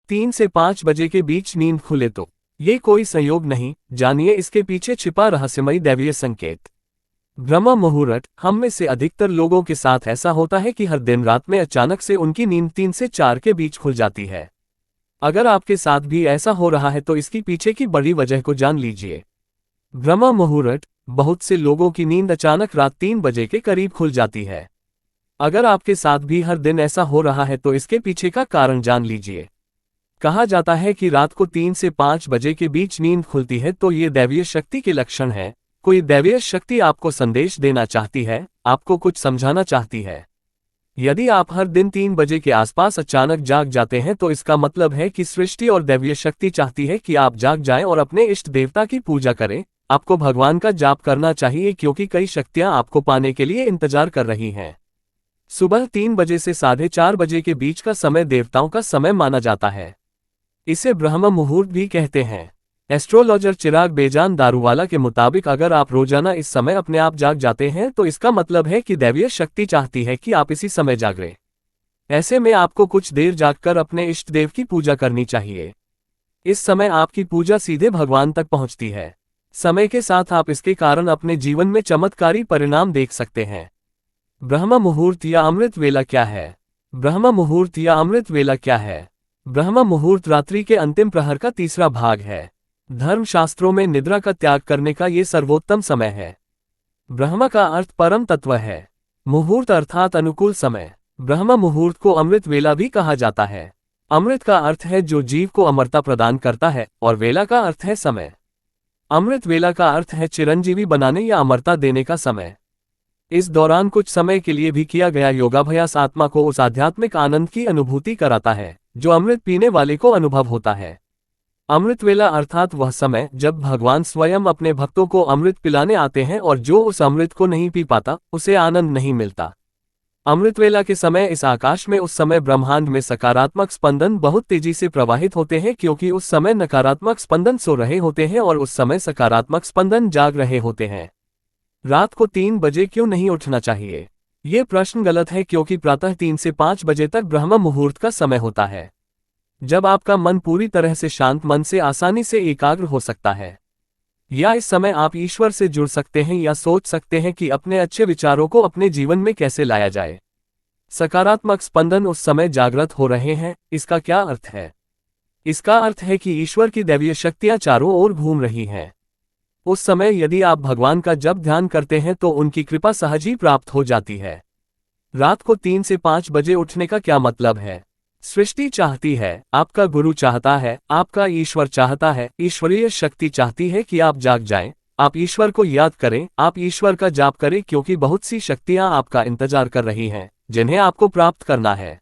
3 से 5 बजे के बीच नींद खुले तो ये कोई संयोग नहीं, जानिए इसके पीछे छिपा रहस्यमयी दैवीय संकेत। ब्रह्म मुहूर्त। हम में से अधिकतर लोगों के साथ ऐसा होता है कि हर दिन रात में अचानक से उनकी नींद 3 से 4 के बीच खुल जाती है। अगर आपके साथ भी ऐसा हो रहा है तो इसकी पीछे की बड़ी वजह को जान लीजिए। ब्रह्म मुहूर्त। बहुत से लोगों की नींद अचानक रात 3 बजे के करीब खुल जाती है। अगर आपके साथ भी हर दिन ऐसा हो रहा है तो इसके पीछे का कारण जान लीजिए। कहा जाता है कि रात को 3 से 5 बजे के बीच नींद खुलती है तो ये दैवीय शक्ति के लक्षण है। कोई दैवीय शक्ति आपको संदेश देना चाहती है, आपको कुछ समझाना चाहती है। यदि आप हर दिन 3 बजे के आसपास अचानक जाग जाते हैं तो इसका मतलब है कि सृष्टि और दैवीय शक्ति चाहती है कि आप जाग जाएं और अपने इष्ट देवता की पूजा करें। आपको भगवान का जाप करना चाहिए क्योंकि कई शक्तियां आपको पाने के लिए इंतजार कर रही हैं। सुबह 3 बजे से 4:30 बजे के बीच का समय देवताओं का समय माना जाता है। इसे ब्रह्म मुहूर्त भी कहते हैं। एस्ट्रोलॉजर चिराग बेजान दारूवाला के मुताबिक अगर आप रोजाना इस समय अपने आप जाग जाते हैं तो इसका मतलब है कि दैवीय शक्ति चाहती है कि आप इसी समय जागें। ऐसे में आपको कुछ देर जागकर अपने इष्ट देव की पूजा करनी चाहिए। इस समय आपकी पूजा सीधे भगवान तक पहुंचती है। समय के साथ आप इसके कारण अपने जीवन में चमत्कारी परिणाम देख सकते हैं। ब्रह्म मुहूर्त या अमृत वेला क्या है? ब्रह्म मुहूर्त या अमृत वेला क्या है? ब्रह्म मुहूर्त रात्रि के अंतिम प्रहर का तीसरा भाग है। धर्मशास्त्रों में निद्रा का त्याग करने का ये सर्वोत्तम समय है। ब्रह्म का अर्थ परम तत्व है। मुहूर्त अर्थात अनुकूल समय। ब्रह्म मुहूर्त को अमृत वेला भी कहा जाता है। अमृत का अर्थ है जो जीव को अमरता प्रदान करता है और वेला का अर्थ है समय। अमृत वेला का अर्थ है चिरंजीवी बनाने या अमरता देने का समय। इस दौरान कुछ समय के लिए भी किया गया योगाभ्यास आत्मा को उस आध्यात्मिक आनंद की अनुभूति कराता है जो अमृत पीने वाले को अनुभव होता है। अमृत वेला अर्थात वह समय जब भगवान स्वयं अपने भक्तों को अमृत पिलाने आते हैं और जो उस अमृत को नहीं पी पाता उसे आनंद नहीं मिलता। अमृत वेला के समय इस आकाश में उस समय ब्रह्मांड में सकारात्मक स्पंदन बहुत तेजी से प्रवाहित होते हैं क्योंकि उस समय नकारात्मक स्पंदन सो रहे होते हैं और उस समय सकारात्मक स्पंदन जाग रहे होते हैं। रात को 3 बजे क्यों नहीं उठना चाहिए? ये प्रश्न गलत है क्योंकि प्रातः 3 से 5 बजे तक ब्रह्म मुहूर्त का समय होता है, जब आपका मन पूरी तरह से शांत मन से आसानी से एकाग्र हो सकता है। या इस समय आप ईश्वर से जुड़ सकते हैं या सोच सकते हैं कि अपने अच्छे विचारों को अपने जीवन में कैसे लाया जाए। सकारात्मक स्पंदन उस समय जागृत हो रहे हैं। इसका क्या अर्थ है? इसका अर्थ है कि ईश्वर की दैवीय शक्तियां चारों ओर घूम रही हैं। उस समय यदि आप भगवान का जप ध्यान करते हैं तो उनकी कृपा सहज ही प्राप्त हो जाती है। रात को 3 से 5 बजे उठने का क्या मतलब है? सृष्टि चाहती है, आपका गुरु चाहता है, आपका ईश्वर चाहता है, ईश्वरीय शक्ति चाहती है कि आप जाग जाएं, आप ईश्वर को याद करें, आप ईश्वर का जाप करें क्योंकि बहुत सी शक्तियां आपका इंतजार कर रही हैं जिन्हें आपको प्राप्त करना है।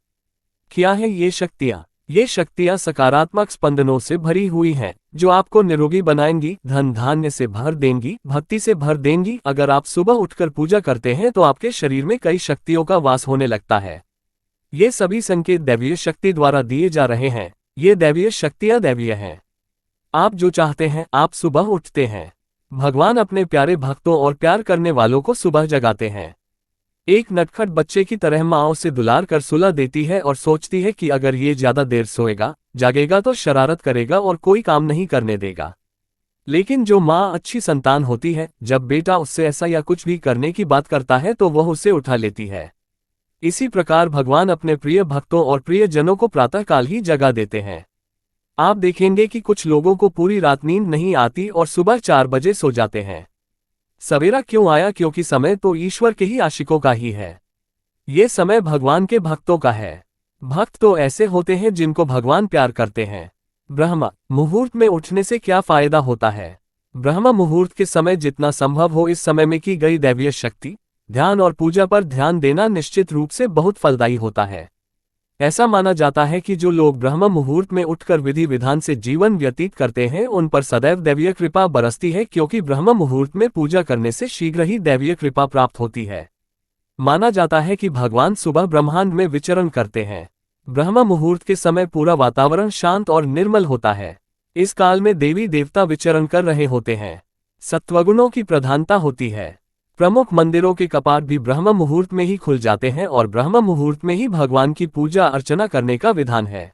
क्या है ये शक्तियां? ये शक्तियां सकारात्मक स्पंदनों से भरी हुई हैं जो आपको निरोगी बनाएंगी, धन धान्य से भर देंगी, भक्ति से भर देंगी। अगर आप सुबह उठकर पूजा करते हैं तो आपके शरीर में कई शक्तियों का वास होने लगता है। ये सभी संकेत दैवीय शक्ति द्वारा दिए जा रहे हैं। ये दैवीय शक्तियां दैवीय हैं। आप जो चाहते हैं आप सुबह उठते हैं। भगवान अपने प्यारे भक्तों और प्यार करने वालों को सुबह जगाते हैं। एक नटखट बच्चे की तरह माँ उसे दुलार कर सुला देती है और सोचती है कि अगर ये ज्यादा देर सोएगा जागेगा तो शरारत करेगा और कोई काम नहीं करने देगा। लेकिन जो माँ अच्छी संतान होती है, जब बेटा उससे ऐसा या कुछ भी करने की बात करता है तो वह उसे उठा लेती है। इसी प्रकार भगवान अपने प्रिय भक्तों और प्रियजनों को प्रातःकाल ही जगा देते हैं। आप देखेंगे कि कुछ लोगों को पूरी रात नींद नहीं आती और सुबह 4 बजे सो जाते हैं। सवेरा क्यों आया? क्योंकि समय तो ईश्वर के ही आशिकों का ही है। ये समय भगवान के भक्तों का है। भक्त तो ऐसे होते हैं जिनको भगवान प्यार करते हैं। ब्रह्म मुहूर्त में उठने से क्या फायदा होता है? ब्रह्म मुहूर्त के समय जितना संभव हो इस समय में की गई दैवीय शक्ति, ध्यान और पूजा पर ध्यान देना निश्चित रूप से बहुत फलदायी होता है। ऐसा माना जाता है कि जो लोग ब्रह्म मुहूर्त में उठकर विधि विधान से जीवन व्यतीत करते हैं उन पर सदैव दैवीय कृपा बरसती है क्योंकि ब्रह्म मुहूर्त में पूजा करने से शीघ्र ही दैवीय कृपा प्राप्त होती है। माना जाता है कि भगवान सुबह ब्रह्मांड में विचरण करते हैं। ब्रह्म मुहूर्त के समय पूरा वातावरण शांत और निर्मल होता है। इस काल में देवी देवता विचरण कर रहे होते हैं। सत्वगुणों की प्रधानता होती है। प्रमुख मंदिरों के कपाट भी ब्रह्म मुहूर्त में ही खुल जाते हैं और ब्रह्म मुहूर्त में ही भगवान की पूजा अर्चना करने का विधान है।